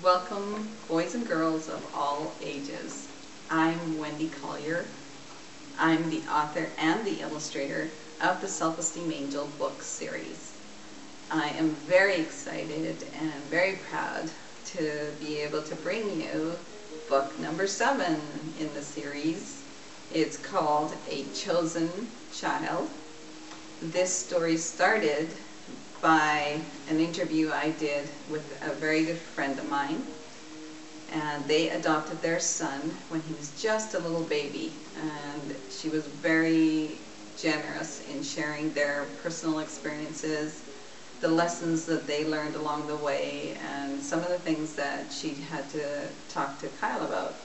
Welcome, boys and girls of all ages. I'm Wendy Collier. I'm the author and the illustrator of the Self-Esteem Angel book series. I am very excited and very proud to be able to bring you book number 7 in the series. It's called A Chosen Child. This story started by an interview I did with a very good friend of mine, and they adopted their son when he was just a little baby, and she was very generous in sharing their personal experiences, the lessons that they learned along the way, and some of the things that she had to talk to Kyle about,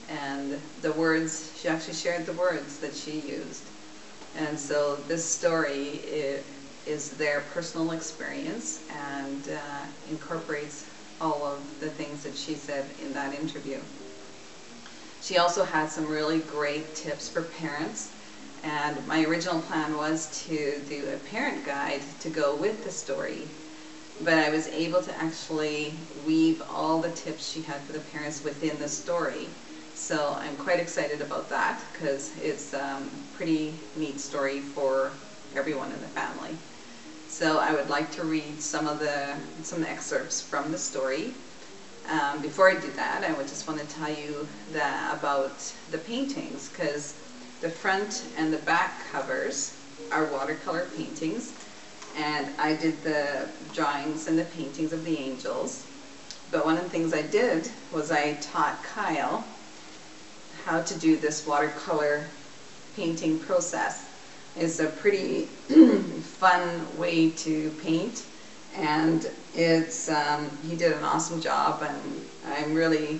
and the words, she actually shared the words that she used. And so this story is their personal experience and incorporates all of the things that she said in that interview. She also had some really great tips for parents, and my original plan was to do a parent guide to go with the story, but I was able to actually weave all the tips she had for the parents within the story. So I'm quite excited about that because it's a pretty neat story for everyone in the family. So I would like to read some excerpts from the story. Before I do that, I would just want to tell you about the paintings, because the front and the back covers are watercolor paintings, and I did the drawings and the paintings of the angels. But one of the things I did was I taught Kyle how to do this watercolor painting process. It's a pretty fun way to paint, and it's he did an awesome job, and I'm really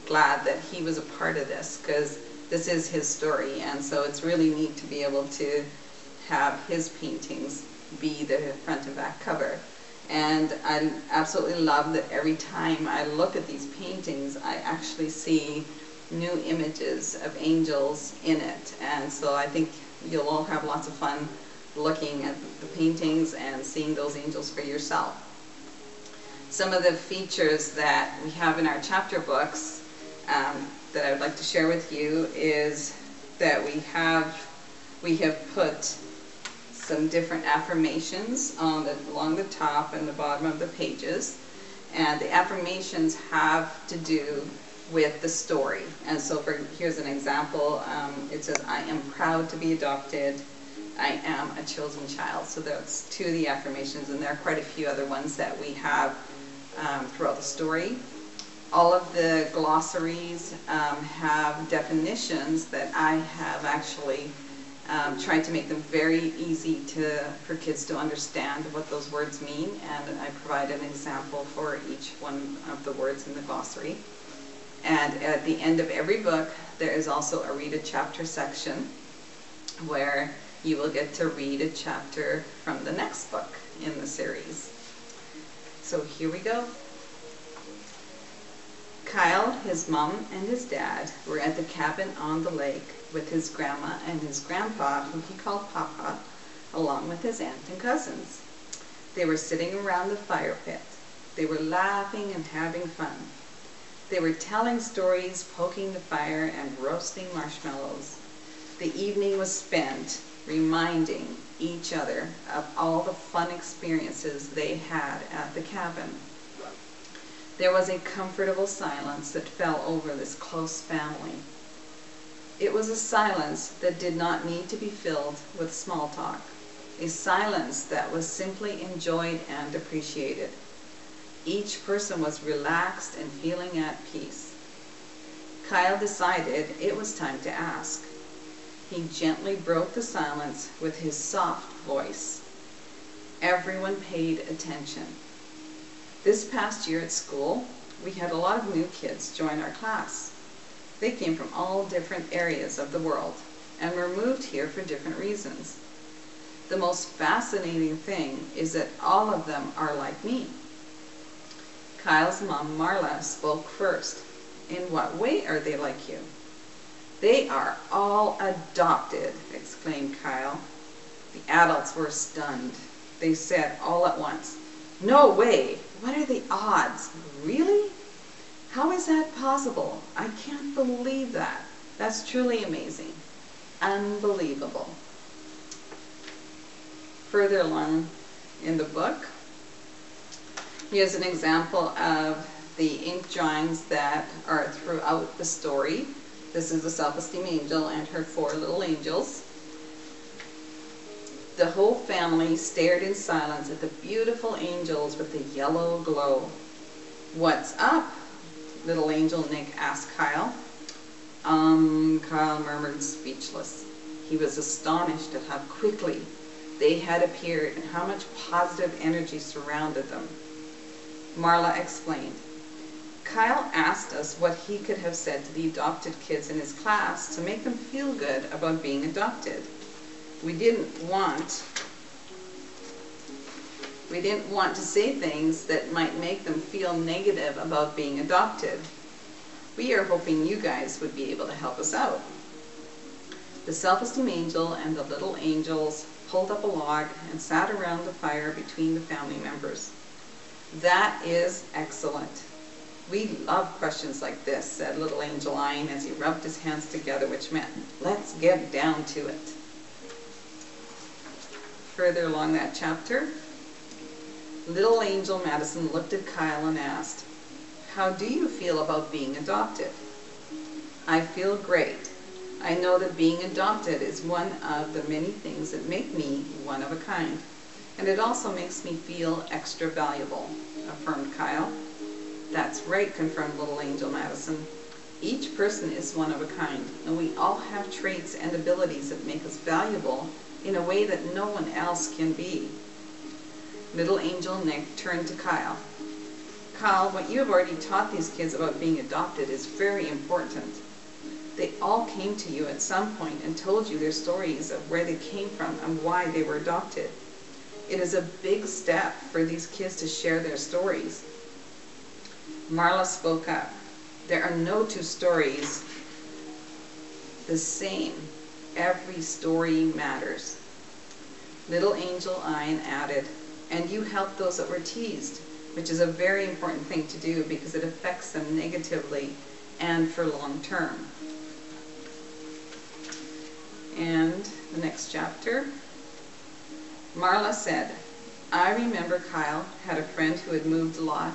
glad that he was a part of this, because this is his story, and so it's really neat to be able to have his paintings be the front and back cover. And I absolutely love that every time I look at these paintings, I actually see new images of angels in it, and so I think you'll all have lots of fun looking at the paintings and seeing those angels for yourself. Some of the features that we have in our chapter books that I would like to share with you is that we have put some different affirmations along the top and the bottom of the pages, and the affirmations have to do with the story. And so here's an example. It says, I am proud to be adopted. I am a chosen child. So that's 2 of the affirmations, and there are quite a few other ones that we have throughout the story. All of the glossaries have definitions that I have actually tried to make them very easy for kids to understand what those words mean, and I provide an example for each one of the words in the glossary. And at the end of every book, there is also a read a chapter section where you will get to read a chapter from the next book in the series. So here we go. Kyle, his mom, and his dad were at the cabin on the lake with his grandma and his grandpa, who he called Papa, along with his aunt and cousins. They were sitting around the fire pit. They were laughing and having fun. They were telling stories, poking the fire, and roasting marshmallows. The evening was spent reminding each other of all the fun experiences they had at the cabin. There was a comfortable silence that fell over this close family. It was a silence that did not need to be filled with small talk, a silence that was simply enjoyed and appreciated. Each person was relaxed and feeling at peace. Kyle decided it was time to ask. He gently broke the silence with his soft voice. Everyone paid attention. This past year at school, we had a lot of new kids join our class. They came from all different areas of the world and were moved here for different reasons. The most fascinating thing is that all of them are like me. Kyle's mom, Marla, spoke first. In what way are they like you? They are all adopted, exclaimed Kyle. The adults were stunned. They said all at once, "No way! What are the odds? Really?" How is that possible? I can't believe that. That's truly amazing. Unbelievable. Further along in the book, here's an example of the ink drawings that are throughout the story. This is the Self-Esteem Angel and her 4 little angels. The whole family stared in silence at the beautiful angels with the yellow glow. "What's up?" little angel Nick asked Kyle. Kyle murmured, speechless. He was astonished at how quickly they had appeared and how much positive energy surrounded them. Marla explained, "Kyle asked us what he could have said to the adopted kids in his class to make them feel good about being adopted. We didn't want to say things that might make them feel negative about being adopted. We are hoping you guys would be able to help us out." The Self-Esteem Angel and the little angels pulled up a log and sat around the fire between the family members. "That is excellent. We love questions like this," said little Angel Lion as he rubbed his hands together, which meant, "Let's get down to it." Further along that chapter, little Angel Madison looked at Kyle and asked, "How do you feel about being adopted?" "I feel great. I know that being adopted is one of the many things that make me one of a kind, and it also makes me feel extra valuable," affirmed Kyle. "That's right," confirmed little Angel Madison. "Each person is one of a kind, and we all have traits and abilities that make us valuable in a way that no one else can be." Little Angel Nick turned to Kyle. "Kyle, what you have already taught these kids about being adopted is very important. They all came to you at some point and told you their stories of where they came from and why they were adopted. It is a big step for these kids to share their stories." Marla spoke up. "There are no 2 stories the same. Every story matters." Little Angel Lion added, "And you help those that were teased, which is a very important thing to do because it affects them negatively and for long term." And the next chapter, Marla said, "I remember Kyle had a friend who had moved a lot,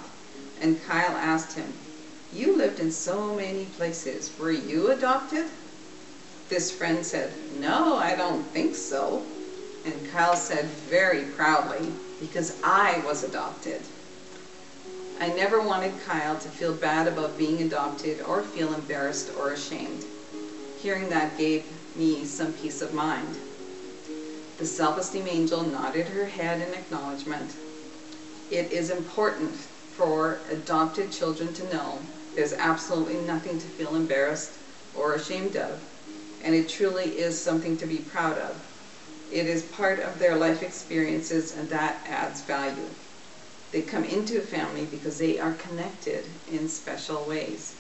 and Kyle asked him, 'You lived in so many places. Were you adopted?' This friend said, 'No, I don't think so.' And Kyle said very proudly, 'Because I was adopted.' I never wanted Kyle to feel bad about being adopted or feel embarrassed or ashamed. Hearing that gave me some peace of mind." The Self-Esteem Angel nodded her head in acknowledgement. "It is important for adopted children to know there's absolutely nothing to feel embarrassed or ashamed of, and it truly is something to be proud of. It is part of their life experiences, and that adds value. They come into a family because they are connected in special ways."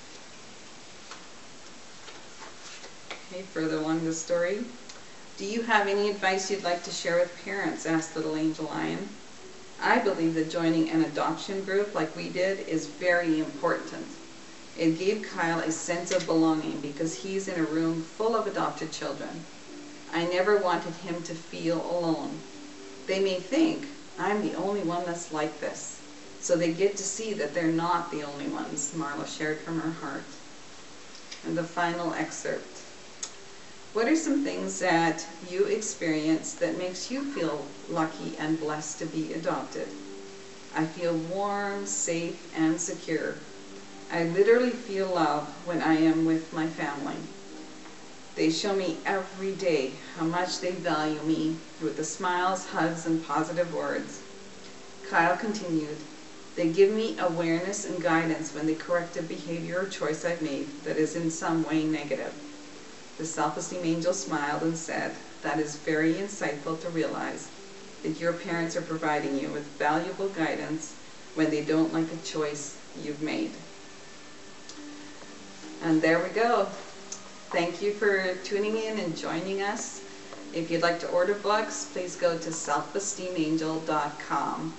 Okay, further along the story, "Do you have any advice you'd like to share with parents?" asked little Angel Lion. "I believe that joining an adoption group like we did is very important. It gave Kyle a sense of belonging because he's in a room full of adopted children. I never wanted him to feel alone. They may think I'm the only one that's like this, so they get to see that they're not the only ones," Marla shared from her heart. And the final excerpt. "What are some things that you experience that makes you feel lucky and blessed to be adopted?" "I feel warm, safe, and secure. I literally feel love when I am with my family. They show me every day how much they value me with the smiles, hugs, and positive words." Kyle continued, "They give me awareness and guidance when they correct a behavior or choice I've made that is in some way negative." The Self-Esteem Angel smiled and said, "That is very insightful to realize that your parents are providing you with valuable guidance when they don't like a choice you've made." And there we go. Thank you for tuning in and joining us. If you'd like to order books, please go to selfesteemangel.com.